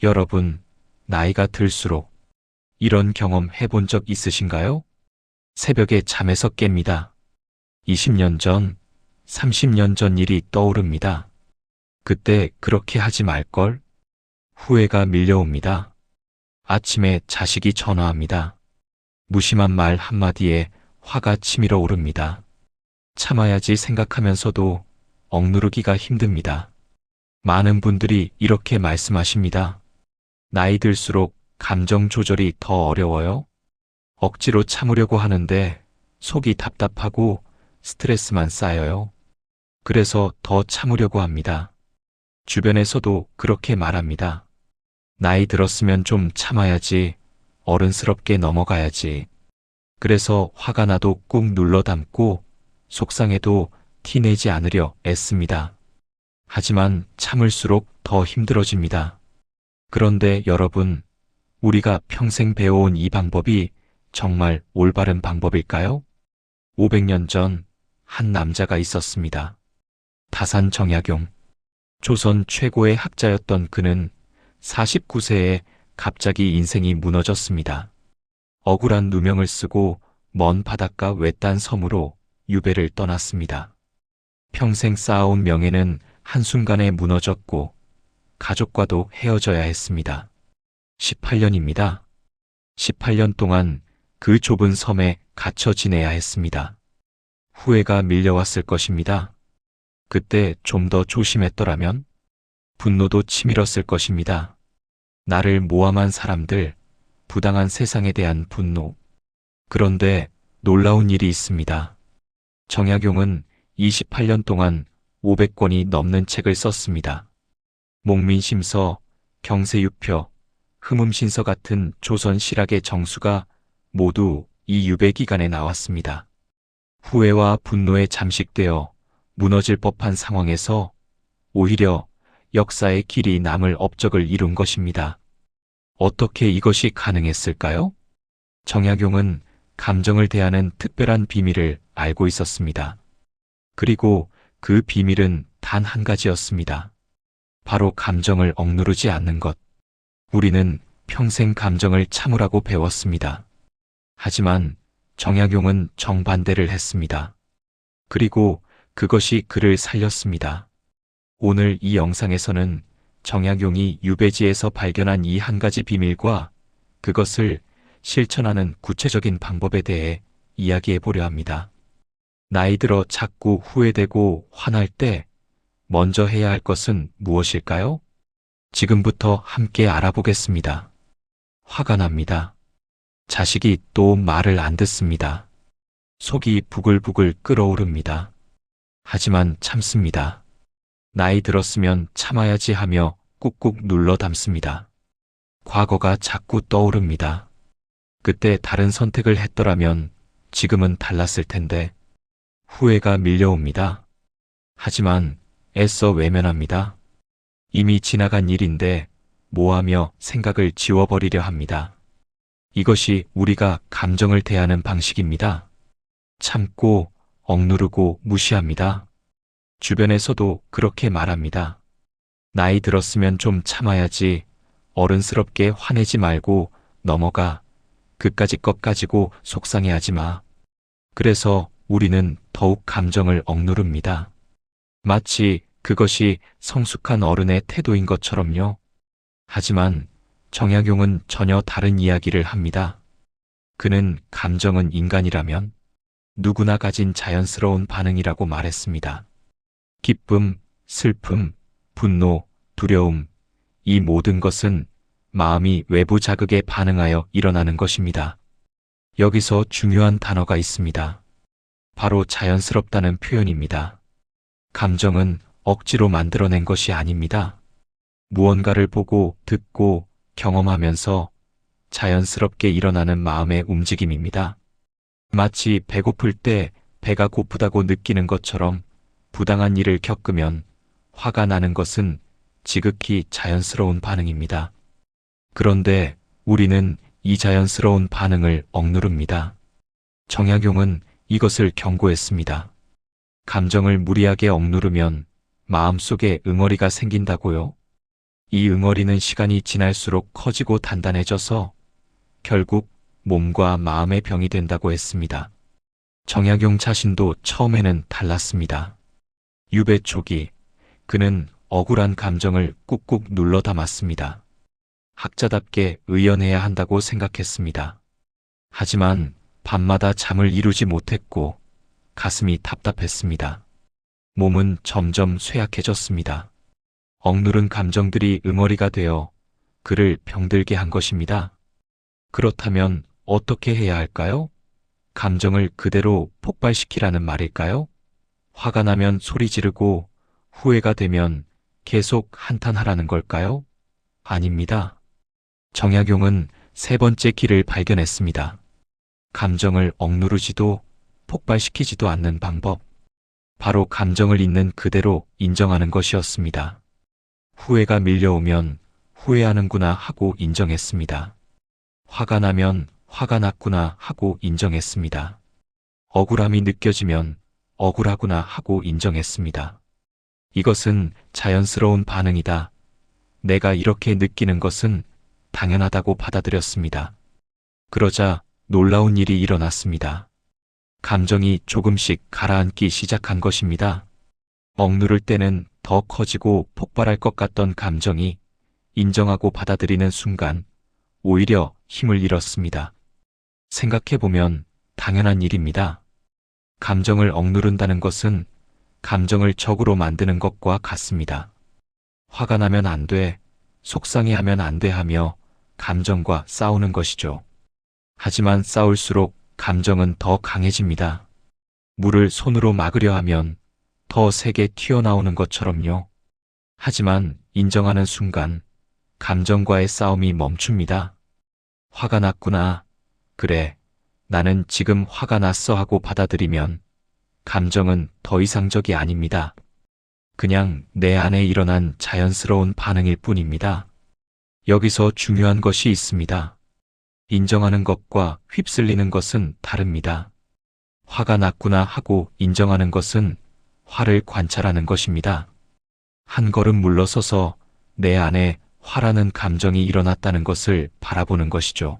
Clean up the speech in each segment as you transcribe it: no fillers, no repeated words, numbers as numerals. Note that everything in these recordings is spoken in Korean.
여러분, 나이가 들수록 이런 경험 해본 적 있으신가요? 새벽에 잠에서 깹니다. 20년 전, 30년 전 일이 떠오릅니다. 그때 그렇게 하지 말걸? 후회가 밀려옵니다. 아침에 자식이 전화합니다. 무심한 말 한마디에 화가 치밀어 오릅니다. 참아야지 생각하면서도 억누르기가 힘듭니다. 많은 분들이 이렇게 말씀하십니다. 나이 들수록 감정 조절이 더 어려워요? 억지로 참으려고 하는데 속이 답답하고 스트레스만 쌓여요. 그래서 더 참으려고 합니다. 주변에서도 그렇게 말합니다. 나이 들었으면 좀 참아야지, 어른스럽게 넘어가야지. 그래서 화가 나도 꾹 눌러 담고 속상해도 티내지 않으려 애씁니다. 하지만 참을수록 더 힘들어집니다. 그런데 여러분, 우리가 평생 배워온 이 방법이 정말 올바른 방법일까요? 500년 전 한 남자가 있었습니다. 다산 정약용. 조선 최고의 학자였던 그는 49세에 갑자기 인생이 무너졌습니다. 억울한 누명을 쓰고 먼 바닷가 외딴 섬으로 유배를 떠났습니다. 평생 쌓아온 명예는 한순간에 무너졌고 가족과도 헤어져야 했습니다. 18년입니다. 18년 동안 그 좁은 섬에 갇혀 지내야 했습니다. 후회가 밀려왔을 것입니다. 그때 좀 더 조심했더라면? 분노도 치밀었을 것입니다. 나를 모함한 사람들, 부당한 세상에 대한 분노. 그런데 놀라운 일이 있습니다. 정약용은 28년 동안 500권이 넘는 책을 썼습니다. 목민심서, 경세유표, 흠음신서 같은 조선 실학의 정수가 모두 이 유배 기간에 나왔습니다. 후회와 분노에 잠식되어 무너질 법한 상황에서 오히려 역사의 길이 남을 업적을 이룬 것입니다. 어떻게 이것이 가능했을까요? 정약용은 감정을 대하는 특별한 비밀을 알고 있었습니다. 그리고 그 비밀은 단 한 가지였습니다. 바로 감정을 억누르지 않는 것. 우리는 평생 감정을 참으라고 배웠습니다. 하지만 정약용은 정반대를 했습니다. 그리고 그것이 그를 살렸습니다. 오늘 이 영상에서는 정약용이 유배지에서 발견한 이 한 가지 비밀과 그것을 실천하는 구체적인 방법에 대해 이야기해 보려 합니다. 나이 들어 자꾸 후회되고 화날 때 먼저 해야 할 것은 무엇일까요? 지금부터 함께 알아보겠습니다. 화가 납니다. 자식이 또 말을 안 듣습니다. 속이 부글부글 끓어오릅니다. 하지만 참습니다. 나이 들었으면 참아야지 하며 꾹꾹 눌러 담습니다. 과거가 자꾸 떠오릅니다. 그때 다른 선택을 했더라면 지금은 달랐을 텐데. 후회가 밀려옵니다. 하지만 애써 외면합니다. 이미 지나간 일인데 뭐하며 생각을 지워버리려 합니다. 이것이 우리가 감정을 대하는 방식입니다. 참고, 억누르고 무시합니다. 주변에서도 그렇게 말합니다. 나이 들었으면 좀 참아야지, 어른스럽게 화내지 말고 넘어가, 그까짓 것 가지고 속상해하지 마. 그래서 우리는 더욱 감정을 억누릅니다. 마치 그것이 성숙한 어른의 태도인 것처럼요. 하지만 정약용은 전혀 다른 이야기를 합니다. 그는 감정은 인간이라면 누구나 가진 자연스러운 반응이라고 말했습니다. 기쁨, 슬픔, 분노, 두려움, 이 모든 것은 마음이 외부 자극에 반응하여 일어나는 것입니다. 여기서 중요한 단어가 있습니다. 바로 자연스럽다는 표현입니다. 감정은 억지로 만들어낸 것이 아닙니다. 무언가를 보고, 듣고, 경험하면서 자연스럽게 일어나는 마음의 움직임입니다. 마치 배고플 때 배가 고프다고 느끼는 것처럼 부당한 일을 겪으면 화가 나는 것은 지극히 자연스러운 반응입니다. 그런데 우리는 이 자연스러운 반응을 억누릅니다. 정약용은 이것을 경고했습니다. 감정을 무리하게 억누르면 마음속에 응어리가 생긴다고요. 이 응어리는 시간이 지날수록 커지고 단단해져서 결국 몸과 마음의 병이 된다고 했습니다. 정약용 자신도 처음에는 달랐습니다. 유배 초기, 그는 억울한 감정을 꾹꾹 눌러 담았습니다. 학자답게 의연해야 한다고 생각했습니다. 하지만 밤마다 잠을 이루지 못했고 가슴이 답답했습니다. 몸은 점점 쇠약해졌습니다. 억누른 감정들이 응어리가 되어 그를 병들게 한 것입니다. 그렇다면 어떻게 해야 할까요? 감정을 그대로 폭발시키라는 말일까요? 화가 나면 소리 지르고 후회가 되면 계속 한탄하라는 걸까요? 아닙니다. 정약용은 세 번째 길을 발견했습니다. 감정을 억누르지도 폭발시키지도 않는 방법. 바로 감정을 있는 그대로 인정하는 것이었습니다. 후회가 밀려오면 후회하는구나 하고 인정했습니다. 화가 나면 화가 났구나 하고 인정했습니다. 억울함이 느껴지면 억울하구나 하고 인정했습니다. 이것은 자연스러운 반응이다. 내가 이렇게 느끼는 것은 당연하다고 받아들였습니다. 그러자 놀라운 일이 일어났습니다. 감정이 조금씩 가라앉기 시작한 것입니다. 억누를 때는 더 커지고 폭발할 것 같던 감정이 인정하고 받아들이는 순간 오히려 힘을 잃었습니다. 생각해보면 당연한 일입니다. 감정을 억누른다는 것은 감정을 적으로 만드는 것과 같습니다. 화가 나면 안 돼, 속상해하면 안 돼 하며 감정과 싸우는 것이죠. 하지만 싸울수록 감정은 더 강해집니다. 물을 손으로 막으려 하면 더 세게 튀어나오는 것처럼요. 하지만 인정하는 순간 감정과의 싸움이 멈춥니다. 화가 났구나. 그래, 나는 지금 화가 났어 하고 받아들이면 감정은 더 이상적이 아닙니다. 그냥 내 안에 일어난 자연스러운 반응일 뿐입니다. 여기서 중요한 것이 있습니다. 인정하는 것과 휩쓸리는 것은 다릅니다. 화가 났구나 하고 인정하는 것은 화를 관찰하는 것입니다. 한 걸음 물러서서 내 안에 화라는 감정이 일어났다는 것을 바라보는 것이죠.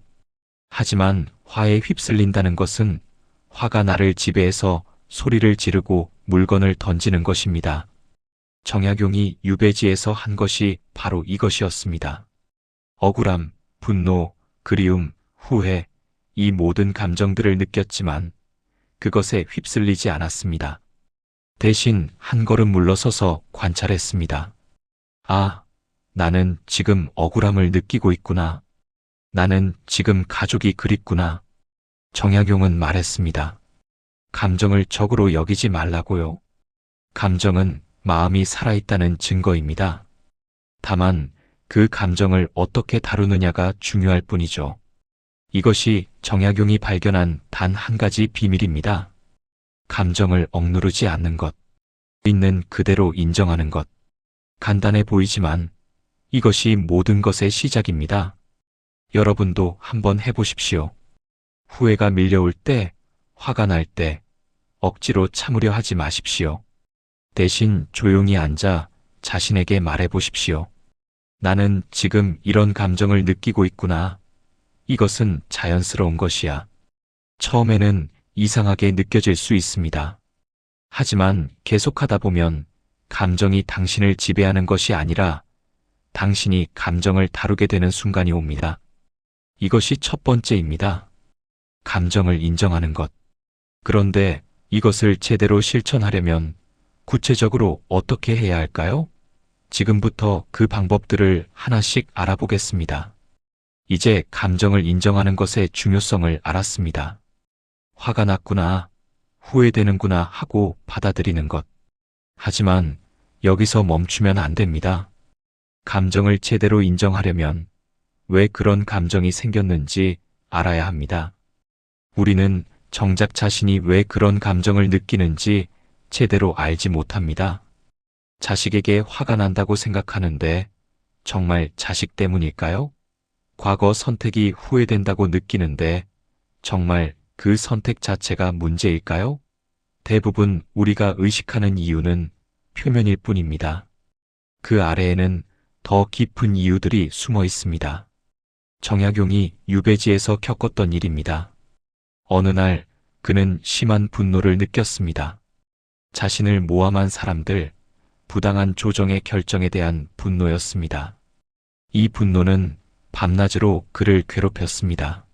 하지만 화에 휩쓸린다는 것은 화가 나를 지배해서 소리를 지르고 물건을 던지는 것입니다. 정약용이 유배지에서 한 것이 바로 이것이었습니다. 억울함, 분노, 그리움, 후회, 이 모든 감정들을 느꼈지만 그것에 휩쓸리지 않았습니다. 대신 한 걸음 물러서서 관찰했습니다. 아, 나는 지금 억울함을 느끼고 있구나. 나는 지금 가족이 그립구나. 정약용은 말했습니다. 감정을 적으로 여기지 말라고요. 감정은 마음이 살아있다는 증거입니다. 다만 그 감정을 어떻게 다루느냐가 중요할 뿐이죠. 이것이 정약용이 발견한 단 한 가지 비밀입니다. 감정을 억누르지 않는 것, 있는 그대로 인정하는 것. 간단해 보이지만 이것이 모든 것의 시작입니다. 여러분도 한번 해보십시오. 후회가 밀려올 때, 화가 날 때, 억지로 참으려 하지 마십시오. 대신 조용히 앉아 자신에게 말해보십시오. 나는 지금 이런 감정을 느끼고 있구나. 이것은 자연스러운 것이야. 처음에는 이상하게 느껴질 수 있습니다. 하지만 계속하다 보면 감정이 당신을 지배하는 것이 아니라 당신이 감정을 다루게 되는 순간이 옵니다. 이것이 첫 번째입니다. 감정을 인정하는 것. 그런데 이것을 제대로 실천하려면 구체적으로 어떻게 해야 할까요? 지금부터 그 방법들을 하나씩 알아보겠습니다. 이제 감정을 인정하는 것의 중요성을 알았습니다. 화가 났구나, 후회되는구나 하고 받아들이는 것. 하지만 여기서 멈추면 안 됩니다. 감정을 제대로 인정하려면 왜 그런 감정이 생겼는지 알아야 합니다. 우리는 정작 자신이 왜 그런 감정을 느끼는지 제대로 알지 못합니다. 자식에게 화가 난다고 생각하는데 정말 자식 때문일까요? 과거 선택이 후회된다고 느끼는데 정말 그 선택 자체가 문제일까요? 대부분 우리가 의식하는 이유는 표면일 뿐입니다. 그 아래에는 더 깊은 이유들이 숨어 있습니다. 정약용이 유배지에서 겪었던 일입니다. 어느 날 그는 심한 분노를 느꼈습니다. 자신을 모함한 사람들, 부당한 조정의 결정에 대한 분노였습니다. 이 분노는 밤낮으로 그를 괴롭혔습니다.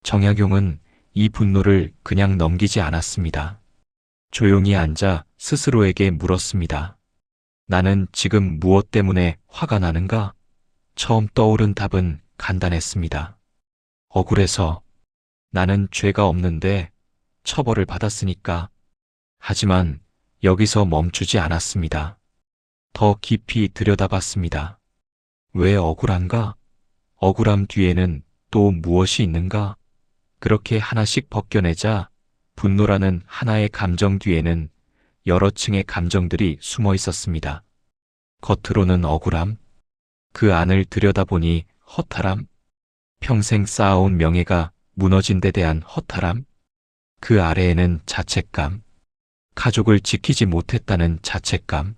정약용은 이 분노를 그냥 넘기지 않았습니다. 조용히 앉아 스스로에게 물었습니다. 나는 지금 무엇 때문에 화가 나는가? 처음 떠오른 답은 간단했습니다. 억울해서. 나는 죄가 없는데 처벌을 받았으니까. 하지만 여기서 멈추지 않았습니다. 더 깊이 들여다봤습니다. 왜 억울한가? 억울함 뒤에는 또 무엇이 있는가? 그렇게 하나씩 벗겨내자 분노라는 하나의 감정 뒤에는 여러 층의 감정들이 숨어 있었습니다. 겉으로는 억울함, 그 안을 들여다보니 허탈함, 평생 쌓아온 명예가 무너진 데 대한 허탈함, 그 아래에는 자책감, 가족을 지키지 못했다는 자책감,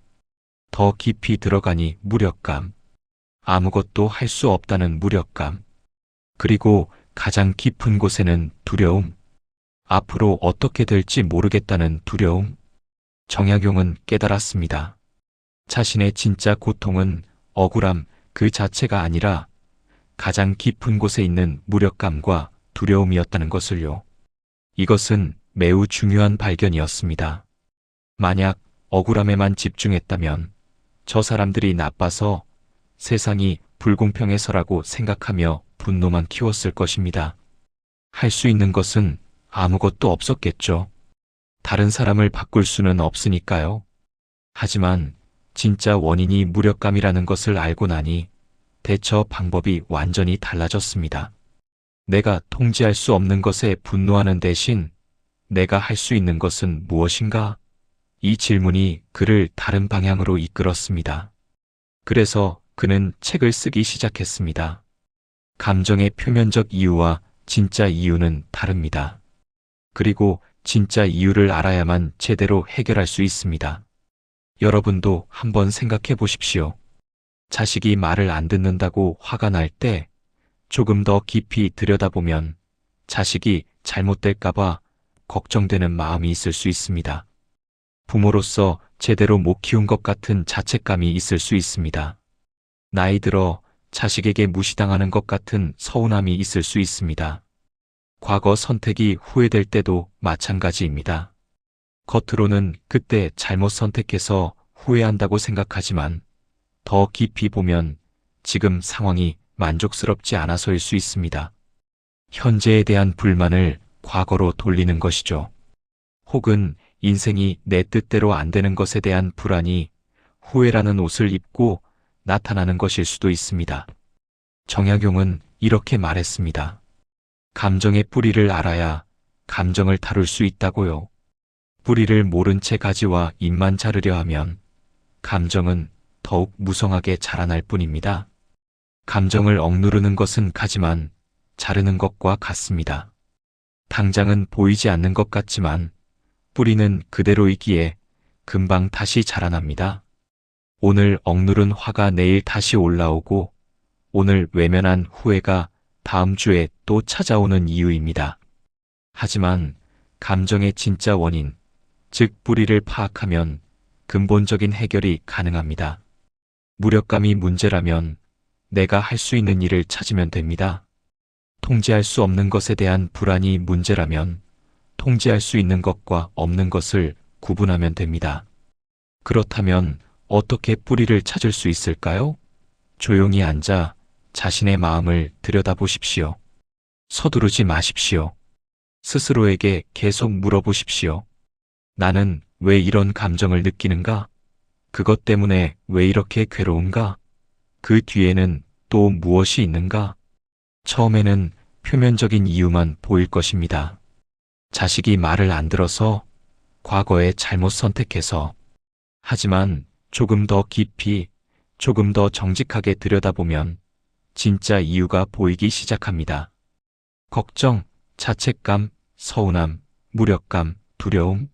더 깊이 들어가니 무력감, 아무것도 할 수 없다는 무력감, 그리고 가장 깊은 곳에는 두려움, 앞으로 어떻게 될지 모르겠다는 두려움. 정약용은 깨달았습니다. 자신의 진짜 고통은 억울함 그 자체가 아니라 가장 깊은 곳에 있는 무력감과 두려움이었다는 것을요. 이것은 매우 중요한 발견이었습니다. 만약 억울함에만 집중했다면 저 사람들이 나빠서 세상이 불공평해서라고 생각하며 분노만 키웠을 것입니다. 할 수 있는 것은 아무것도 없었겠죠. 다른 사람을 바꿀 수는 없으니까요. 하지만 진짜 원인이 무력감이라는 것을 알고 나니 대처 방법이 완전히 달라졌습니다. 내가 통제할 수 없는 것에 분노하는 대신 내가 할 수 있는 것은 무엇인가? 이 질문이 그를 다른 방향으로 이끌었습니다. 그래서 그는 책을 쓰기 시작했습니다. 감정의 표면적 이유와 진짜 이유는 다릅니다. 그리고 진짜 이유를 알아야만 제대로 해결할 수 있습니다. 여러분도 한번 생각해 보십시오. 자식이 말을 안 듣는다고 화가 날 때 조금 더 깊이 들여다보면 자식이 잘못될까봐 걱정되는 마음이 있을 수 있습니다. 부모로서 제대로 못 키운 것 같은 자책감이 있을 수 있습니다. 나이 들어 자식에게 무시당하는 것 같은 서운함이 있을 수 있습니다. 과거 선택이 후회될 때도 마찬가지입니다. 겉으로는 그때 잘못 선택해서 후회한다고 생각하지만 더 깊이 보면 지금 상황이 만족스럽지 않아서일 수 있습니다. 현재에 대한 불만을 과거로 돌리는 것이죠. 혹은 인생이 내 뜻대로 안 되는 것에 대한 불안이 후회라는 옷을 입고 나타나는 것일 수도 있습니다. 정약용은 이렇게 말했습니다. 감정의 뿌리를 알아야 감정을 다룰 수 있다고요. 뿌리를 모른 채 가지와 잎만 자르려 하면 감정은 더욱 무성하게 자라날 뿐입니다. 감정을 억누르는 것은 가지만 자르는 것과 같습니다. 당장은 보이지 않는 것 같지만 뿌리는 그대로이기에 금방 다시 자라납니다. 오늘 억누른 화가 내일 다시 올라오고 오늘 외면한 후회가 다음 주에 또 찾아오는 이유입니다. 하지만 감정의 진짜 원인, 즉 뿌리를 파악하면 근본적인 해결이 가능합니다. 무력감이 문제라면 내가 할 수 있는 일을 찾으면 됩니다. 통제할 수 없는 것에 대한 불안이 문제라면 통제할 수 있는 것과 없는 것을 구분하면 됩니다. 그렇다면 어떻게 뿌리를 찾을 수 있을까요? 조용히 앉아 자신의 마음을 들여다보십시오. 서두르지 마십시오. 스스로에게 계속 물어보십시오. 나는 왜 이런 감정을 느끼는가? 그것 때문에 왜 이렇게 괴로운가? 그 뒤에는 또 무엇이 있는가? 처음에는 표면적인 이유만 보일 것입니다. 자식이 말을 안 들어서, 과거에 잘못 선택해서. 하지만 조금 더 깊이, 조금 더 정직하게 들여다보면 진짜 이유가 보이기 시작합니다. 걱정, 자책감, 서운함, 무력감, 두려움.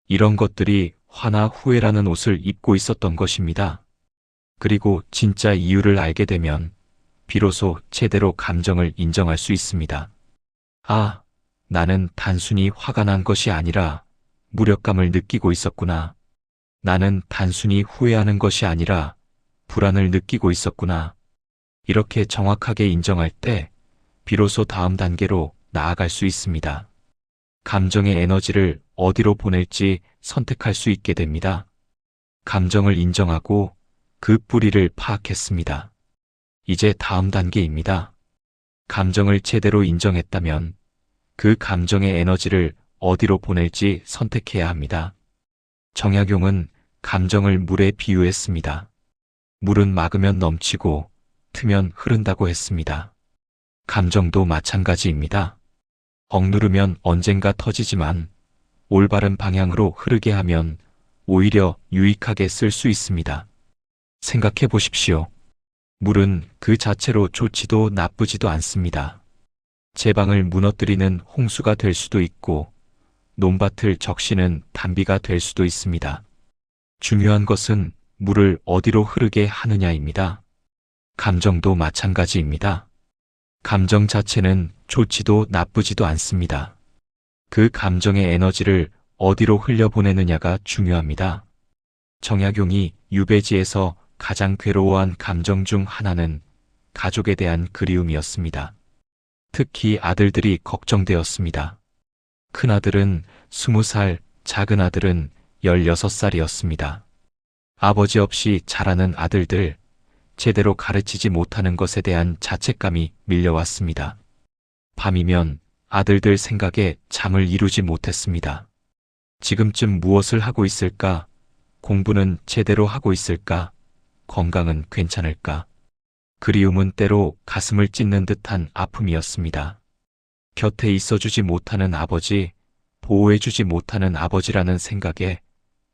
이런 것들이 화나 후회라는 옷을 입고 있었던 것입니다. 그리고 진짜 이유를 알게 되면 비로소 제대로 감정을 인정할 수 있습니다. 아, 나는 단순히 화가 난 것이 아니라 무력감을 느끼고 있었구나. 나는 단순히 후회하는 것이 아니라 불안을 느끼고 있었구나. 이렇게 정확하게 인정할 때 비로소 다음 단계로 나아갈 수 있습니다. 감정의 에너지를 어디로 보낼지 선택할 수 있게 됩니다. 감정을 인정하고 그 뿌리를 파악했습니다. 이제 다음 단계입니다. 감정을 제대로 인정했다면 그 감정의 에너지를 어디로 보낼지 선택해야 합니다. 정약용은 감정을 물에 비유했습니다. 물은 막으면 넘치고 트면 흐른다고 했습니다. 감정도 마찬가지입니다. 억누르면 언젠가 터지지만 올바른 방향으로 흐르게 하면 오히려 유익하게 쓸 수 있습니다. 생각해 보십시오. 물은 그 자체로 좋지도 나쁘지도 않습니다. 제 방을 무너뜨리는 홍수가 될 수도 있고 논밭을 적시는 단비가 될 수도 있습니다. 중요한 것은 물을 어디로 흐르게 하느냐입니다. 감정도 마찬가지입니다. 감정 자체는 좋지도 나쁘지도 않습니다. 그 감정의 에너지를 어디로 흘려보내느냐가 중요합니다. 정약용이 유배지에서 가장 괴로워한 감정 중 하나는 가족에 대한 그리움이었습니다. 특히 아들들이 걱정되었습니다. 큰아들은 20살, 작은 아들은 16살이었습니다. 아버지 없이 자라는 아들들, 제대로 가르치지 못하는 것에 대한 자책감이 밀려왔습니다. 밤이면 아들들 생각에 잠을 이루지 못했습니다. 지금쯤 무엇을 하고 있을까? 공부는 제대로 하고 있을까? 건강은 괜찮을까? 그리움은 때로 가슴을 찢는 듯한 아픔이었습니다. 곁에 있어주지 못하는 아버지, 보호해주지 못하는 아버지라는 생각에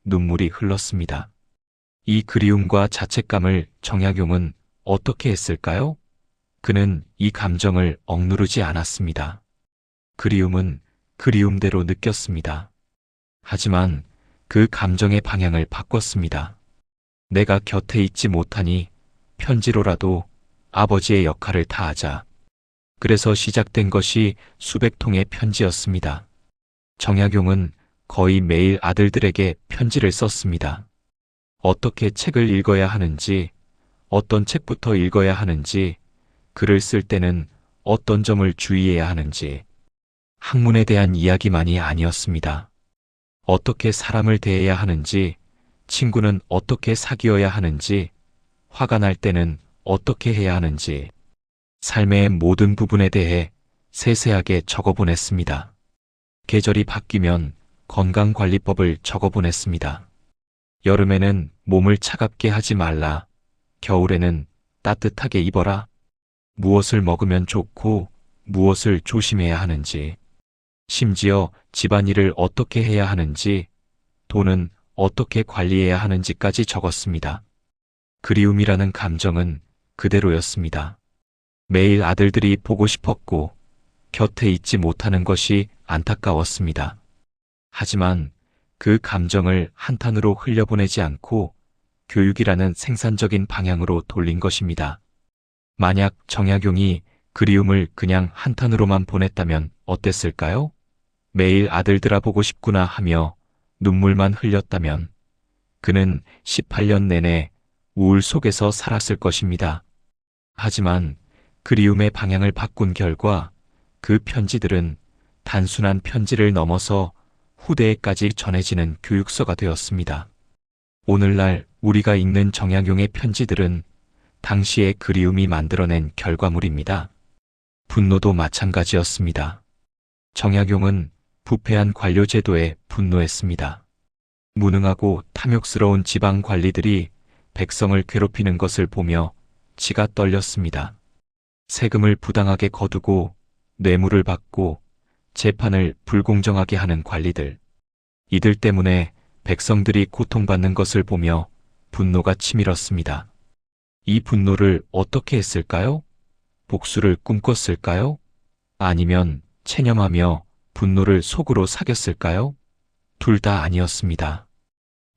눈물이 흘렀습니다. 이 그리움과 자책감을 정약용은 어떻게 했을까요? 그는 이 감정을 억누르지 않았습니다. 그리움은 그리움대로 느꼈습니다. 하지만 그 감정의 방향을 바꿨습니다. 내가 곁에 있지 못하니 편지로라도 아버지의 역할을 다하자. 그래서 시작된 것이 수백 통의 편지였습니다. 정약용은 거의 매일 아들들에게 편지를 썼습니다. 어떻게 책을 읽어야 하는지, 어떤 책부터 읽어야 하는지, 글을 쓸 때는 어떤 점을 주의해야 하는지, 학문에 대한 이야기만이 아니었습니다. 어떻게 사람을 대해야 하는지, 친구는 어떻게 사귀어야 하는지, 화가 날 때는 어떻게 해야 하는지, 삶의 모든 부분에 대해 세세하게 적어보냈습니다. 계절이 바뀌면 건강관리법을 적어보냈습니다. 여름에는 몸을 차갑게 하지 말라. 겨울에는 따뜻하게 입어라. 무엇을 먹으면 좋고 무엇을 조심해야 하는지, 심지어 집안일을 어떻게 해야 하는지, 돈은 어떻게 관리해야 하는지까지 적었습니다. 그리움이라는 감정은 그대로였습니다. 매일 아들들이 보고 싶었고 곁에 있지 못하는 것이 안타까웠습니다. 하지만 그 감정을 한탄으로 흘려보내지 않고 교육이라는 생산적인 방향으로 돌린 것입니다. 만약 정약용이 그리움을 그냥 한탄으로만 보냈다면 어땠을까요? 매일 아들들아 보고 싶구나 하며 눈물만 흘렸다면 그는 18년 내내 우울 속에서 살았을 것입니다. 하지만 그리움의 방향을 바꾼 결과 그 편지들은 단순한 편지를 넘어서 후대에까지 전해지는 교육서가 되었습니다. 오늘날 우리가 읽는 정약용의 편지들은 당시의 그리움이 만들어낸 결과물입니다. 분노도 마찬가지였습니다. 정약용은 부패한 관료 제도에 분노했습니다. 무능하고 탐욕스러운 지방 관리들이 백성을 괴롭히는 것을 보며 치가 떨렸습니다. 세금을 부당하게 거두고 뇌물을 받고 재판을 불공정하게 하는 관리들. 이들 때문에 백성들이 고통받는 것을 보며 분노가 치밀었습니다. 이 분노를 어떻게 했을까요? 복수를 꿈꿨을까요? 아니면 체념하며 분노를 속으로 사겼을까요? 둘 다 아니었습니다.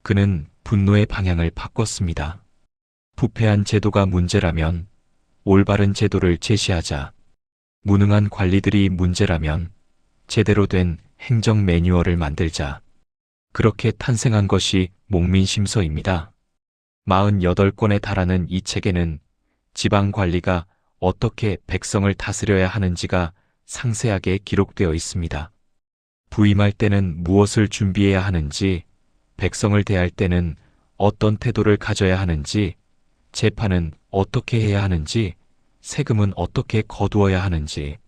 그는 분노의 방향을 바꿨습니다. 부패한 제도가 문제라면 올바른 제도를 제시하자. 무능한 관리들이 문제라면 제대로 된 행정 매뉴얼을 만들자. 그렇게 탄생한 것이 목민심서입니다. 48권에 달하는 이 책에는 지방 관리가 어떻게 백성을 다스려야 하는지가 상세하게 기록되어 있습니다. 부임할 때는 무엇을 준비해야 하는지, 백성을 대할 때는 어떤 태도를 가져야 하는지, 재판은 어떻게 해야 하는지, 세금은 어떻게 거두어야 하는지,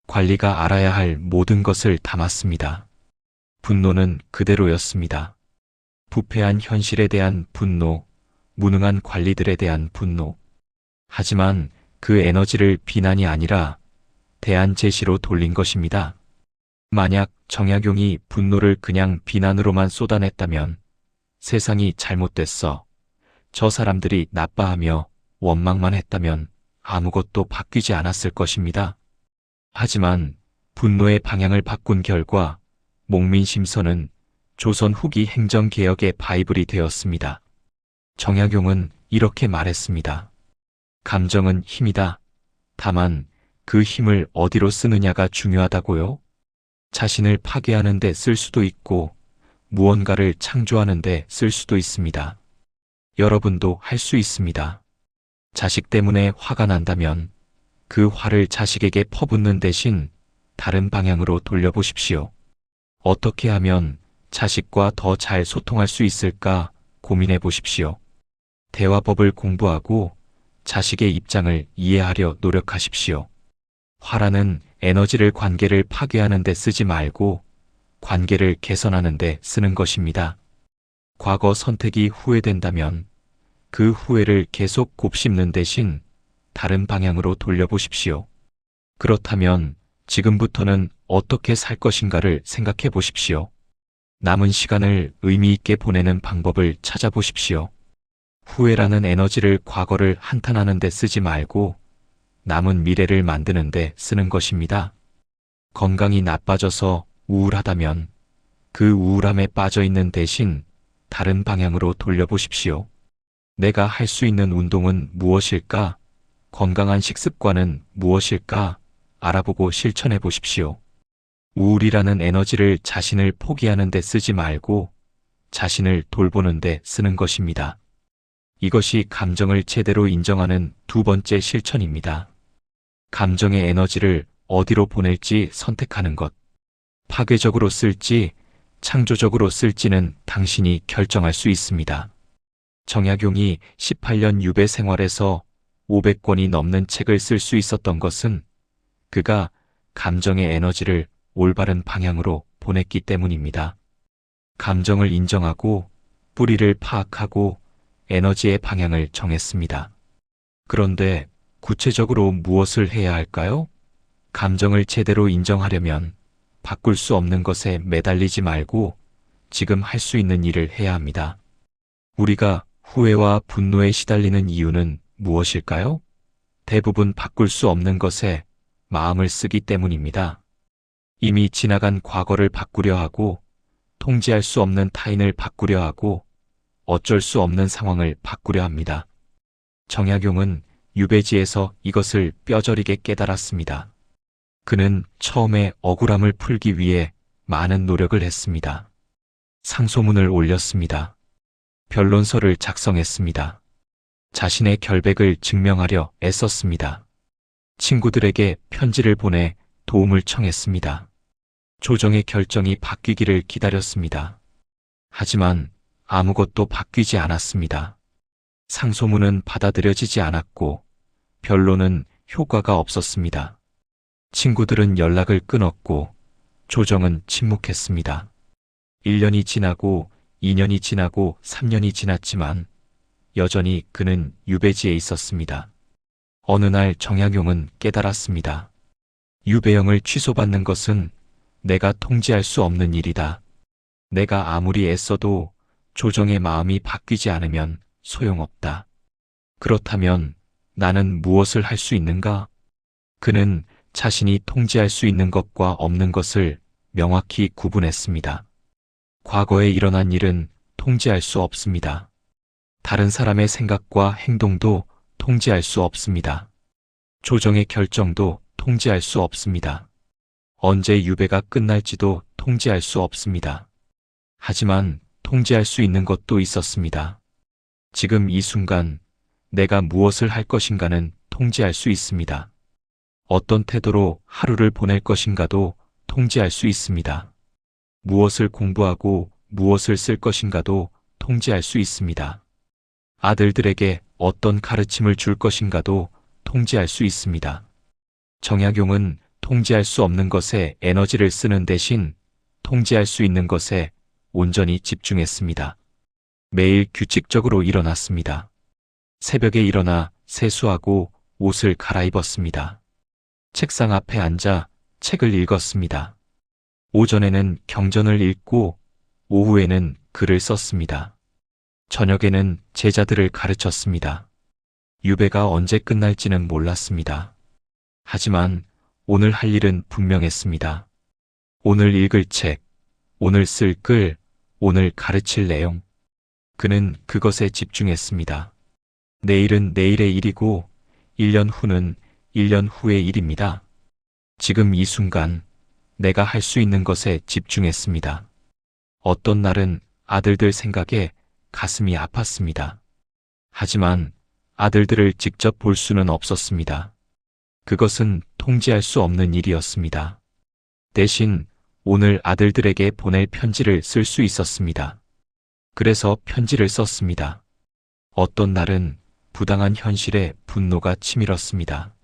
관리가 알아야 할 모든 것을 담았습니다. 분노는 그대로였습니다. 부패한 현실에 대한 분노, 무능한 관리들에 대한 분노. 하지만 그 에너지를 비난이 아니라 대안 제시로 돌린 것입니다. 만약 정약용이 분노를 그냥 비난으로만 쏟아냈다면 세상이 잘못됐어, 저 사람들이 나빠하며 원망만 했다면 아무것도 바뀌지 않았을 것입니다. 하지만 분노의 방향을 바꾼 결과 목민심서는 조선 후기 행정개혁의 바이블이 되었습니다. 정약용은 이렇게 말했습니다. 감정은 힘이다. 다만 그 힘을 어디로 쓰느냐가 중요하다고요. 자신을 파괴하는 데 쓸 수도 있고 무언가를 창조하는 데 쓸 수도 있습니다. 여러분도 할 수 있습니다. 자식 때문에 화가 난다면 그 화를 자식에게 퍼붓는 대신 다른 방향으로 돌려보십시오. 어떻게 하면 자식과 더 잘 소통할 수 있을까 고민해 보십시오. 대화법을 공부하고 자식의 입장을 이해하려 노력하십시오. 화라는 에너지를 관계를 파괴하는 데 쓰지 말고 관계를 개선하는 데 쓰는 것입니다. 과거 선택이 후회된다면 그 후회를 계속 곱씹는 대신 다른 방향으로 돌려보십시오. 그렇다면 지금부터는 어떻게 살 것인가를 생각해 보십시오. 남은 시간을 의미 있게 보내는 방법을 찾아보십시오. 후회라는 에너지를 과거를 한탄하는 데 쓰지 말고 남은 미래를 만드는 데 쓰는 것입니다. 건강이 나빠져서 우울하다면 그 우울함에 빠져 있는 대신 다른 방향으로 돌려보십시오. 내가 할 수 있는 운동은 무엇일까? 건강한 식습관은 무엇일까? 알아보고 실천해 보십시오. 우울이라는 에너지를 자신을 포기하는 데 쓰지 말고 자신을 돌보는 데 쓰는 것입니다. 이것이 감정을 제대로 인정하는 두 번째 실천입니다. 감정의 에너지를 어디로 보낼지 선택하는 것. 파괴적으로 쓸지 창조적으로 쓸지는 당신이 결정할 수 있습니다. 정약용이 18년 유배 생활에서 500권이 넘는 책을 쓸 수 있었던 것은 그가 감정의 에너지를 올바른 방향으로 보냈기 때문입니다. 감정을 인정하고 뿌리를 파악하고 에너지의 방향을 정했습니다. 그런데 구체적으로 무엇을 해야 할까요? 감정을 제대로 인정하려면 바꿀 수 없는 것에 매달리지 말고 지금 할 수 있는 일을 해야 합니다. 우리가 후회와 분노에 시달리는 이유는 무엇일까요? 대부분 바꿀 수 없는 것에 마음을 쓰기 때문입니다. 이미 지나간 과거를 바꾸려 하고 통제할 수 없는 타인을 바꾸려 하고 어쩔 수 없는 상황을 바꾸려 합니다. 정약용은 유배지에서 이것을 뼈저리게 깨달았습니다. 그는 처음에 억울함을 풀기 위해 많은 노력을 했습니다. 상소문을 올렸습니다. 변론서를 작성했습니다. 자신의 결백을 증명하려 애썼습니다. 친구들에게 편지를 보내 도움을 청했습니다. 조정의 결정이 바뀌기를 기다렸습니다. 하지만 아무것도 바뀌지 않았습니다. 상소문은 받아들여지지 않았고 변론은 효과가 없었습니다. 친구들은 연락을 끊었고 조정은 침묵했습니다. 1년이 지나고 2년이 지나고 3년이 지났지만 여전히 그는 유배지에 있었습니다. 어느 날 정약용은 깨달았습니다. 유배형을 취소받는 것은 내가 통제할 수 없는 일이다. 내가 아무리 애써도 조정의 마음이 바뀌지 않으면 소용없다. 그렇다면 나는 무엇을 할 수 있는가? 그는 자신이 통제할 수 있는 것과 없는 것을 명확히 구분했습니다. 과거에 일어난 일은 통제할 수 없습니다. 다른 사람의 생각과 행동도 통제할 수 없습니다. 조정의 결정도 통제할 수 없습니다. 언제 유배가 끝날지도 통제할 수 없습니다. 하지만 통제할 수 있는 것도 있었습니다. 지금 이 순간 내가 무엇을 할 것인가는 통제할 수 있습니다. 어떤 태도로 하루를 보낼 것인가도 통제할 수 있습니다. 무엇을 공부하고 무엇을 쓸 것인가도 통제할 수 있습니다. 아들들에게 어떤 가르침을 줄 것인가도 통제할 수 있습니다. 정약용은 통제할 수 없는 것에 에너지를 쓰는 대신 통제할 수 있는 것에 온전히 집중했습니다. 매일 규칙적으로 일어났습니다. 새벽에 일어나 세수하고 옷을 갈아입었습니다. 책상 앞에 앉아 책을 읽었습니다. 오전에는 경전을 읽고 오후에는 글을 썼습니다. 저녁에는 제자들을 가르쳤습니다. 유배가 언제 끝날지는 몰랐습니다. 하지만 오늘 할 일은 분명했습니다. 오늘 읽을 책, 오늘 쓸 글, 오늘 가르칠 내용. 그는 그것에 집중했습니다. 내일은 내일의 일이고 1년 후는 1년 후의 일입니다. 지금 이 순간 내가 할 수 있는 것에 집중했습니다. 어떤 날은 아들들 생각에 가슴이 아팠습니다. 하지만 아들들을 직접 볼 수는 없었습니다. 그것은 통제할 수 없는 일이었습니다. 대신 오늘 아들들에게 보낼 편지를 쓸 수 있었습니다. 그래서 편지를 썼습니다. 어떤 날은 부당한 현실에 분노가 치밀었습니다.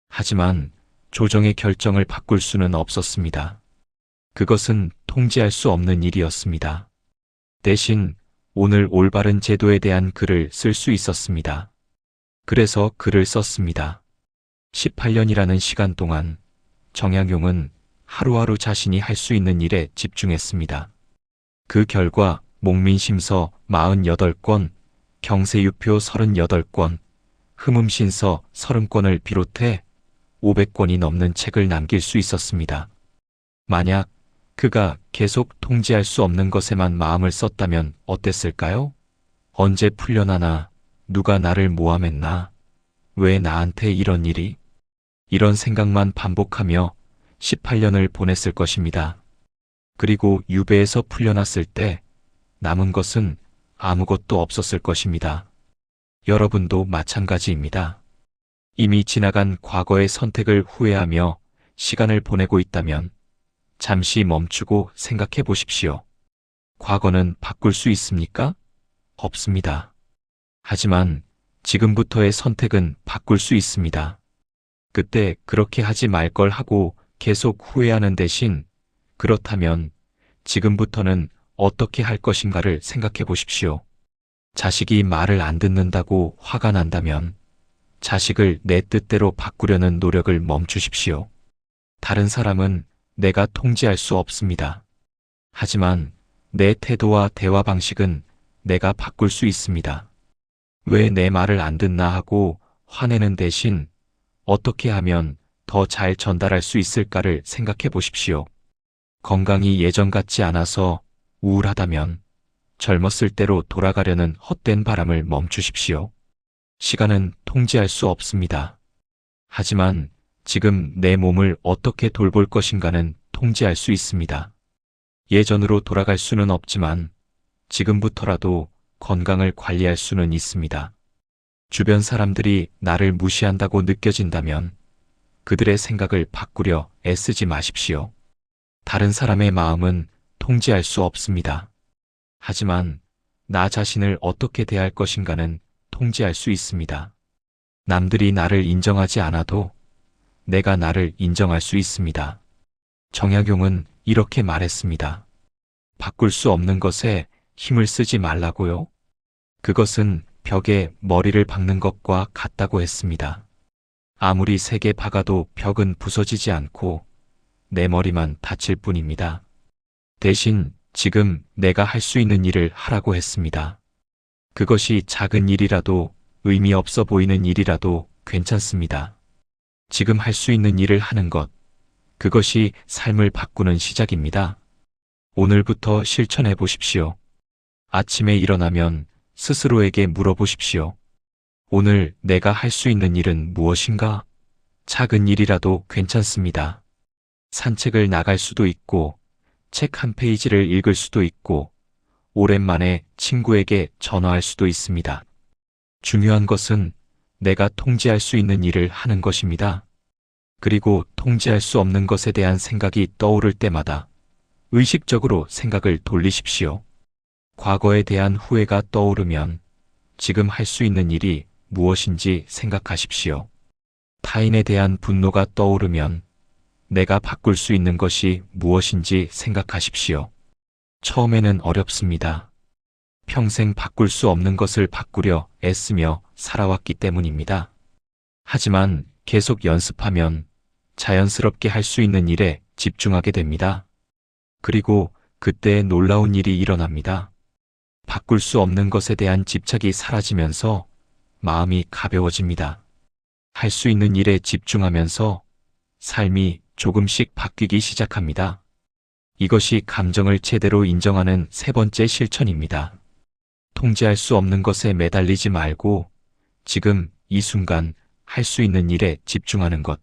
하지만 조정의 결정을 바꿀 수는 없었습니다. 그것은 통제할 수 없는 일이었습니다. 대신 오늘 올바른 제도에 대한 글을 쓸 수 있었습니다. 그래서 글을 썼습니다. 18년이라는 시간 동안 정약용은 하루하루 자신이 할 수 있는 일에 집중했습니다. 그 결과 목민심서 48권, 경세유표 38권, 흠음신서 30권을 비롯해 500권이 넘는 책을 남길 수 있었습니다. 만약 그가 계속 통제할 수 없는 것에만 마음을 썼다면 어땠을까요? 언제 풀려나나? 누가 나를 모함했나? 왜 나한테 이런 일이? 이런 생각만 반복하며 18년을 보냈을 것입니다. 그리고 유배에서 풀려났을 때 남은 것은 아무것도 없었을 것입니다. 여러분도 마찬가지입니다. 이미 지나간 과거의 선택을 후회하며 시간을 보내고 있다면 잠시 멈추고 생각해 보십시오. 과거는 바꿀 수 있습니까? 없습니다. 하지만 지금부터의 선택은 바꿀 수 있습니다. 그때 그렇게 하지 말 걸 하고 계속 후회하는 대신 그렇다면 지금부터는 어떻게 할 것인가를 생각해 보십시오. 자식이 말을 안 듣는다고 화가 난다면 자식을 내 뜻대로 바꾸려는 노력을 멈추십시오. 다른 사람은 내가 통제할 수 없습니다. 하지만 내 태도와 대화 방식은 내가 바꿀 수 있습니다. 왜 내 말을 안 듣나 하고 화내는 대신 어떻게 하면 더 잘 전달할 수 있을까를 생각해 보십시오. 건강이 예전 같지 않아서 우울하다면 젊었을 때로 돌아가려는 헛된 바람을 멈추십시오. 시간은 통제할 수 없습니다. 하지만 지금 내 몸을 어떻게 돌볼 것인가는 통제할 수 있습니다. 예전으로 돌아갈 수는 없지만 지금부터라도 건강을 관리할 수는 있습니다. 주변 사람들이 나를 무시한다고 느껴진다면 그들의 생각을 바꾸려 애쓰지 마십시오. 다른 사람의 마음은 통제할 수 없습니다. 하지만 나 자신을 어떻게 대할 것인가는 통제할 수 있습니다. 남들이 나를 인정하지 않아도 내가 나를 인정할 수 있습니다. 정약용은 이렇게 말했습니다. 바꿀 수 없는 것에 힘을 쓰지 말라고요? 그것은 벽에 머리를 박는 것과 같다고 했습니다. 아무리 세게 박아도 벽은 부서지지 않고 내 머리만 다칠 뿐입니다. 대신 지금 내가 할 수 있는 일을 하라고 했습니다. 그것이 작은 일이라도 의미 없어 보이는 일이라도 괜찮습니다. 지금 할 수 있는 일을 하는 것, 그것이 삶을 바꾸는 시작입니다. 오늘부터 실천해 보십시오. 아침에 일어나면 스스로에게 물어보십시오. 오늘 내가 할 수 있는 일은 무엇인가? 작은 일이라도 괜찮습니다. 산책을 나갈 수도 있고, 책 한 페이지를 읽을 수도 있고, 오랜만에 친구에게 전화할 수도 있습니다. 중요한 것은 내가 통제할 수 있는 일을 하는 것입니다. 그리고 통제할 수 없는 것에 대한 생각이 떠오를 때마다 의식적으로 생각을 돌리십시오. 과거에 대한 후회가 떠오르면 지금 할 수 있는 일이 무엇인지 생각하십시오. 타인에 대한 분노가 떠오르면 내가 바꿀 수 있는 것이 무엇인지 생각하십시오. 처음에는 어렵습니다. 평생 바꿀 수 없는 것을 바꾸려 애쓰며 살아왔기 때문입니다. 하지만 계속 연습하면 자연스럽게 할 수 있는 일에 집중하게 됩니다. 그리고 그때 놀라운 일이 일어납니다. 바꿀 수 없는 것에 대한 집착이 사라지면서 마음이 가벼워집니다. 할 수 있는 일에 집중하면서 삶이 조금씩 바뀌기 시작합니다. 이것이 감정을 제대로 인정하는 세 번째 실천입니다. 통제할 수 없는 것에 매달리지 말고 지금 이 순간 할 수 있는 일에 집중하는 것.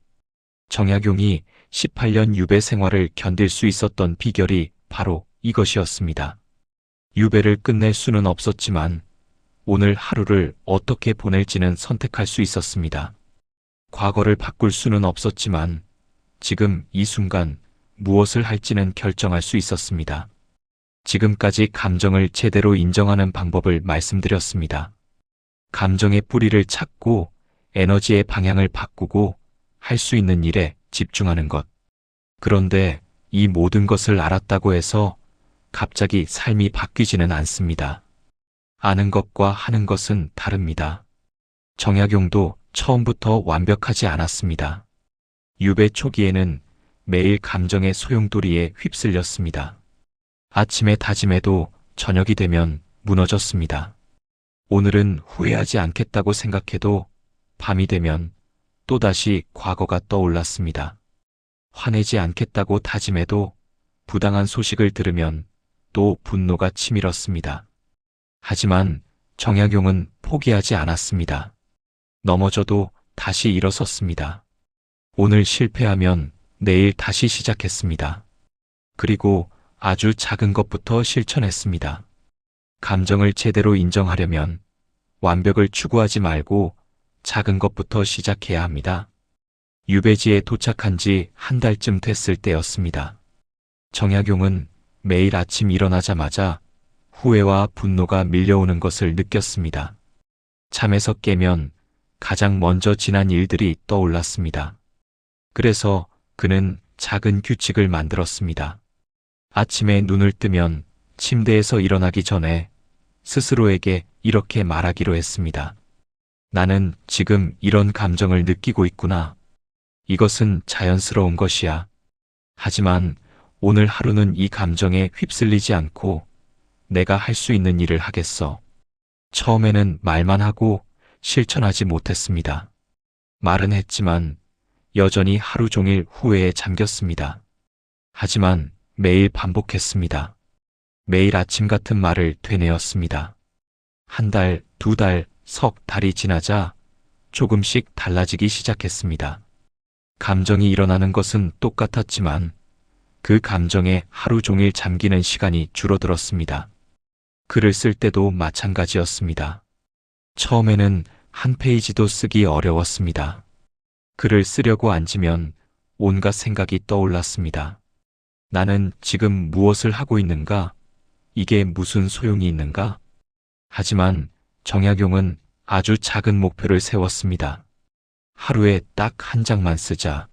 정약용이 18년 유배 생활을 견딜 수 있었던 비결이 바로 이것이었습니다. 유배를 끝낼 수는 없었지만 오늘 하루를 어떻게 보낼지는 선택할 수 있었습니다. 과거를 바꿀 수는 없었지만 지금 이 순간 무엇을 할지는 결정할 수 있었습니다. 지금까지 감정을 제대로 인정하는 방법을 말씀드렸습니다. 감정의 뿌리를 찾고 에너지의 방향을 바꾸고 할 수 있는 일에 집중하는 것. 그런데 이 모든 것을 알았다고 해서 갑자기 삶이 바뀌지는 않습니다. 아는 것과 하는 것은 다릅니다. 정약용도 처음부터 완벽하지 않았습니다. 유배 초기에는 매일 감정의 소용돌이에 휩쓸렸습니다. 아침에 다짐해도 저녁이 되면 무너졌습니다. 오늘은 후회하지 않겠다고 생각해도 밤이 되면 또다시 과거가 떠올랐습니다. 화내지 않겠다고 다짐해도 부당한 소식을 들으면 또 분노가 치밀었습니다. 하지만 정약용은 포기하지 않았습니다. 넘어져도 다시 일어섰습니다. 오늘 실패하면 내일 다시 시작했습니다. 그리고 아주 작은 것부터 실천했습니다. 감정을 제대로 인정하려면 완벽을 추구하지 말고 작은 것부터 시작해야 합니다. 유배지에 도착한 지 한 달쯤 됐을 때였습니다. 정약용은 매일 아침 일어나자마자 후회와 분노가 밀려오는 것을 느꼈습니다. 잠에서 깨면 가장 먼저 지난 일들이 떠올랐습니다. 그래서 그는 작은 규칙을 만들었습니다. 아침에 눈을 뜨면 침대에서 일어나기 전에 스스로에게 이렇게 말하기로 했습니다. 나는 지금 이런 감정을 느끼고 있구나. 이것은 자연스러운 것이야. 하지만 오늘 하루는 이 감정에 휩쓸리지 않고 내가 할 수 있는 일을 하겠어. 처음에는 말만 하고 실천하지 못했습니다. 말은 했지만 여전히 하루 종일 후회에 잠겼습니다. 하지만 매일 반복했습니다. 매일 아침 같은 말을 되뇌었습니다. 한 달, 두 달, 석 달이 지나자 조금씩 달라지기 시작했습니다. 감정이 일어나는 것은 똑같았지만 그 감정에 하루 종일 잠기는 시간이 줄어들었습니다. 글을 쓸 때도 마찬가지였습니다. 처음에는 한 페이지도 쓰기 어려웠습니다. 글을 쓰려고 앉으면 온갖 생각이 떠올랐습니다. 나는 지금 무엇을 하고 있는가? 이게 무슨 소용이 있는가? 하지만 정약용은 아주 작은 목표를 세웠습니다. 하루에 딱 한 장만 쓰자.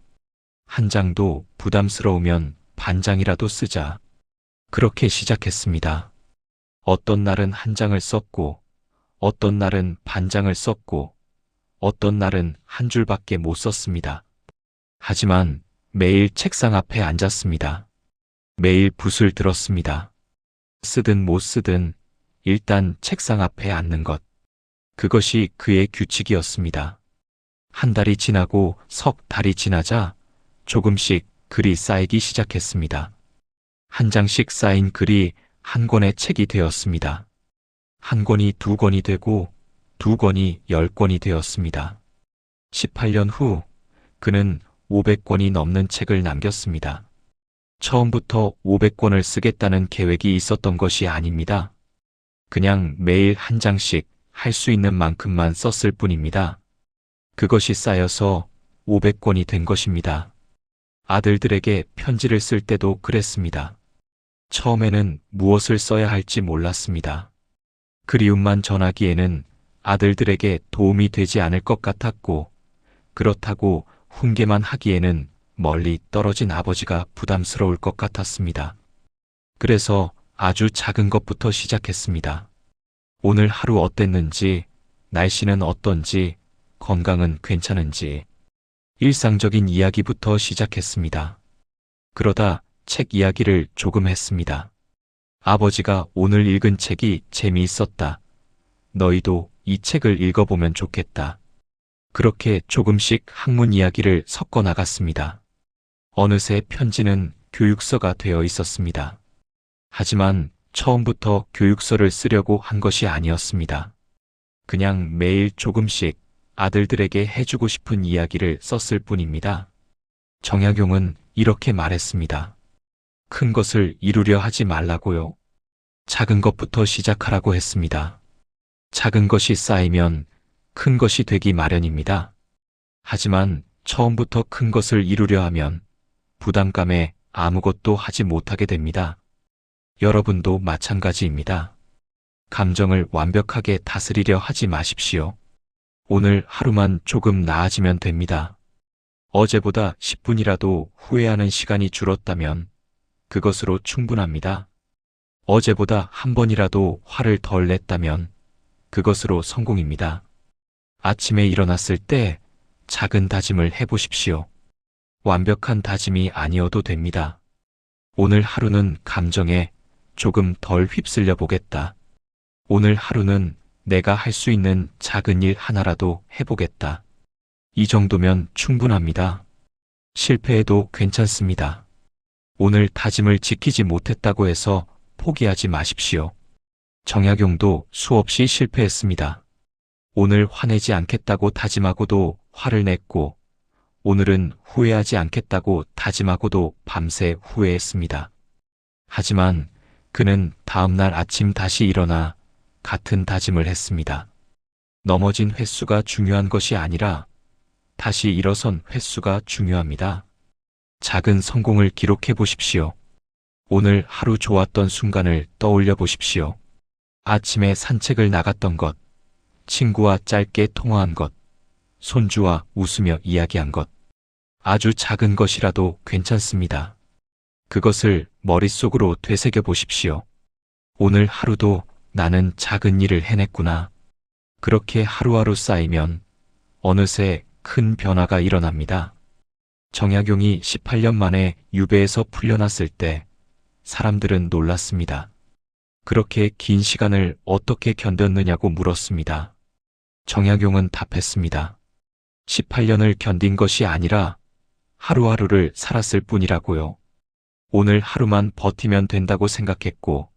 한 장도 부담스러우면 반 장이라도 쓰자. 그렇게 시작했습니다. 어떤 날은 한 장을 썼고, 어떤 날은 반 장을 썼고, 어떤 날은 한 줄밖에 못 썼습니다. 하지만 매일 책상 앞에 앉았습니다. 매일 붓을 들었습니다. 쓰든 못 쓰든 일단 책상 앞에 앉는 것. 그것이 그의 규칙이었습니다. 한 달이 지나고 석 달이 지나자 조금씩 글이 쌓이기 시작했습니다. 한 장씩 쌓인 글이 한 권의 책이 되었습니다. 한 권이 두 권이 되고 두 권이 10권이 되었습니다. 18년 후 그는 500권이 넘는 책을 남겼습니다. 처음부터 500권을 쓰겠다는 계획이 있었던 것이 아닙니다. 그냥 매일 한 장씩 할 수 있는 만큼만 썼을 뿐입니다. 그것이 쌓여서 500권이 된 것입니다. 아들들에게 편지를 쓸 때도 그랬습니다. 처음에는 무엇을 써야 할지 몰랐습니다. 그리움만 전하기에는 아들들에게 도움이 되지 않을 것 같았고, 그렇다고 훈계만 하기에는 멀리 떨어진 아버지가 부담스러울 것 같았습니다. 그래서 아주 작은 것부터 시작했습니다. 오늘 하루 어땠는지, 날씨는 어떤지, 건강은 괜찮은지, 일상적인 이야기부터 시작했습니다. 그러다 책 이야기를 조금 했습니다. 아버지가 오늘 읽은 책이 재미있었다. 너희도 이 책을 읽어보면 좋겠다. 그렇게 조금씩 학문 이야기를 섞어 나갔습니다. 어느새 편지는 교육서가 되어 있었습니다. 하지만 처음부터 교육서를 쓰려고 한 것이 아니었습니다. 그냥 매일 조금씩 아들들에게 해주고 싶은 이야기를 썼을 뿐입니다. 정약용은 이렇게 말했습니다. 큰 것을 이루려 하지 말라고요. 작은 것부터 시작하라고 했습니다. 작은 것이 쌓이면 큰 것이 되기 마련입니다. 하지만 처음부터 큰 것을 이루려 하면 부담감에 아무것도 하지 못하게 됩니다. 여러분도 마찬가지입니다. 감정을 완벽하게 다스리려 하지 마십시오. 오늘 하루만 조금 나아지면 됩니다. 어제보다 10분이라도 후회하는 시간이 줄었다면 그것으로 충분합니다. 어제보다 한 번이라도 화를 덜 냈다면 그것으로 성공입니다. 아침에 일어났을 때 작은 다짐을 해보십시오. 완벽한 다짐이 아니어도 됩니다. 오늘 하루는 감정에 조금 덜 휩쓸려 보겠다. 오늘 하루는 내가 할 수 있는 작은 일 하나라도 해보겠다. 이 정도면 충분합니다. 실패해도 괜찮습니다. 오늘 다짐을 지키지 못했다고 해서 포기하지 마십시오. 정약용도 수없이 실패했습니다. 오늘 화내지 않겠다고 다짐하고도 화를 냈고, 오늘은 후회하지 않겠다고 다짐하고도 밤새 후회했습니다. 하지만 그는 다음날 아침 다시 일어나 같은 다짐을 했습니다. 넘어진 횟수가 중요한 것이 아니라 다시 일어선 횟수가 중요합니다. 작은 성공을 기록해 보십시오. 오늘 하루 좋았던 순간을 떠올려 보십시오. 아침에 산책을 나갔던 것, 친구와 짧게 통화한 것, 손주와 웃으며 이야기한 것, 아주 작은 것이라도 괜찮습니다. 그것을 머릿속으로 되새겨 보십시오. 오늘 하루도 나는 작은 일을 해냈구나. 그렇게 하루하루 쌓이면 어느새 큰 변화가 일어납니다. 정약용이 18년 만에 유배에서 풀려났을 때 사람들은 놀랐습니다. 그렇게 긴 시간을 어떻게 견뎠느냐고 물었습니다. 정약용은 답했습니다. 18년을 견딘 것이 아니라 하루하루를 살았을 뿐이라고요. 오늘 하루만 버티면 된다고 생각했고,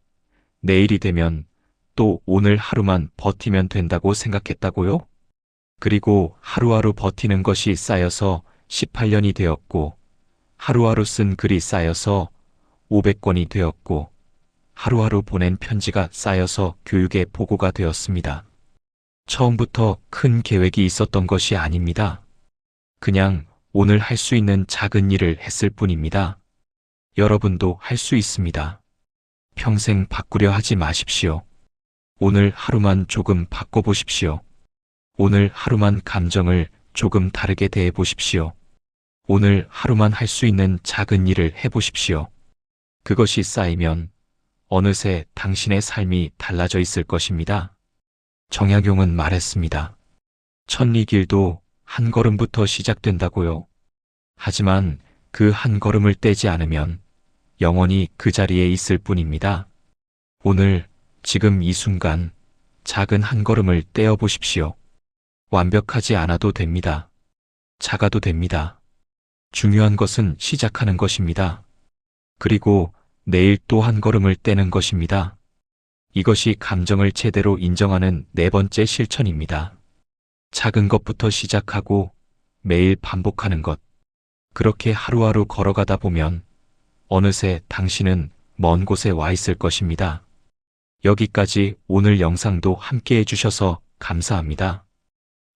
내일이 되면 또 오늘 하루만 버티면 된다고 생각했다고요? 그리고 하루하루 버티는 것이 쌓여서 18년이 되었고, 하루하루 쓴 글이 쌓여서 500권이 되었고, 하루하루 보낸 편지가 쌓여서 교육의 보고가 되었습니다. 처음부터 큰 계획이 있었던 것이 아닙니다. 그냥 오늘 할 수 있는 작은 일을 했을 뿐입니다. 여러분도 할 수 있습니다. 평생 바꾸려 하지 마십시오. 오늘 하루만 조금 바꿔보십시오. 오늘 하루만 감정을 조금 다르게 대해보십시오. 오늘 하루만 할 수 있는 작은 일을 해보십시오. 그것이 쌓이면 어느새 당신의 삶이 달라져 있을 것입니다. 정약용은 말했습니다. 천리길도 한 걸음부터 시작된다고요. 하지만 그 한 걸음을 떼지 않으면 영원히 그 자리에 있을 뿐입니다. 오늘, 지금 이 순간, 작은 한 걸음을 떼어 보십시오. 완벽하지 않아도 됩니다. 작아도 됩니다. 중요한 것은 시작하는 것입니다. 그리고 내일 또 한 걸음을 떼는 것입니다. 이것이 감정을 제대로 인정하는 네 번째 실천입니다. 작은 것부터 시작하고 매일 반복하는 것. 그렇게 하루하루 걸어가다 보면 어느새 당신은 먼 곳에 와 있을 것입니다. 여기까지 오늘 영상도 함께 해주셔서 감사합니다.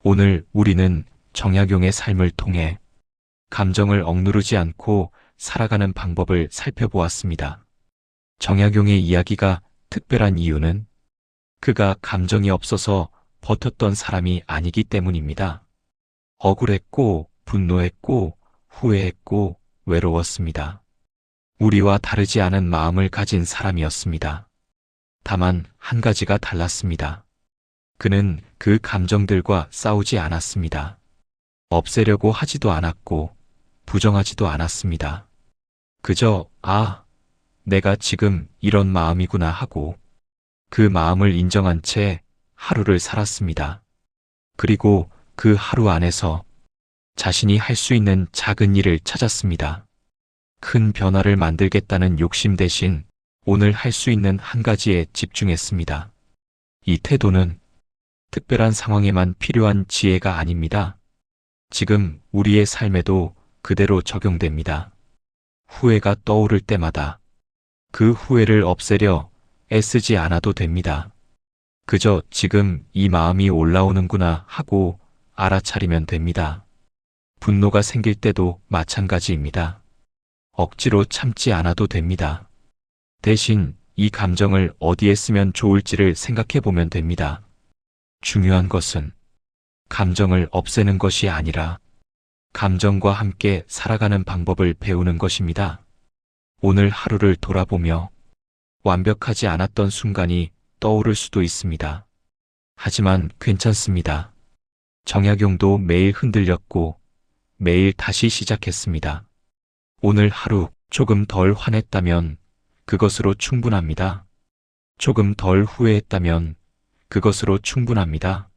오늘 우리는 정약용의 삶을 통해 감정을 억누르지 않고 살아가는 방법을 살펴보았습니다. 정약용의 이야기가 특별한 이유는 그가 감정이 없어서 버텼던 사람이 아니기 때문입니다. 억울했고, 분노했고, 후회했고, 외로웠습니다. 우리와 다르지 않은 마음을 가진 사람이었습니다. 다만 한 가지가 달랐습니다. 그는 그 감정들과 싸우지 않았습니다. 없애려고 하지도 않았고, 부정하지도 않았습니다. 그저, 내가 지금 이런 마음이구나 하고, 그 마음을 인정한 채 하루를 살았습니다. 그리고 그 하루 안에서 자신이 할 수 있는 작은 일을 찾았습니다. 큰 변화를 만들겠다는 욕심 대신 오늘 할 수 있는 한 가지에 집중했습니다. 이 태도는 특별한 상황에만 필요한 지혜가 아닙니다. 지금 우리의 삶에도 그대로 적용됩니다. 후회가 떠오를 때마다 그 후회를 없애려 애쓰지 않아도 됩니다. 그저 지금 이 마음이 올라오는구나 하고 알아차리면 됩니다. 분노가 생길 때도 마찬가지입니다. 억지로 참지 않아도 됩니다. 대신 이 감정을 어디에 쓰면 좋을지를 생각해 보면 됩니다. 중요한 것은 감정을 없애는 것이 아니라 감정과 함께 살아가는 방법을 배우는 것입니다. 오늘 하루를 돌아보며 완벽하지 않았던 순간이 떠오를 수도 있습니다. 하지만 괜찮습니다. 정약용도 매일 흔들렸고 매일 다시 시작했습니다. 오늘 하루 조금 덜 화냈다면 그것으로 충분합니다. 조금 덜 후회했다면 그것으로 충분합니다.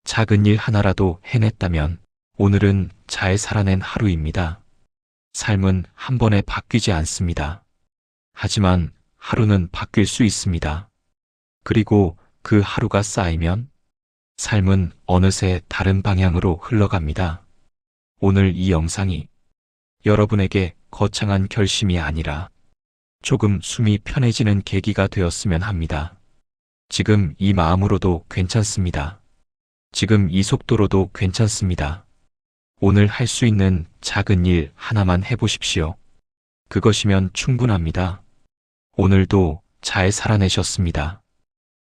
작은 일 하나라도 해냈다면 오늘은 잘 살아낸 하루입니다. 삶은 한 번에 바뀌지 않습니다. 하지만 하루는 바뀔 수 있습니다. 그리고 그 하루가 쌓이면 삶은 어느새 다른 방향으로 흘러갑니다. 오늘 이 영상이 여러분에게 거창한 결심이 아니라 조금 숨이 편해지는 계기가 되었으면 합니다. 지금 이 마음으로도 괜찮습니다. 지금 이 속도로도 괜찮습니다. 오늘 할 수 있는 작은 일 하나만 해보십시오. 그것이면 충분합니다. 오늘도 잘 살아내셨습니다.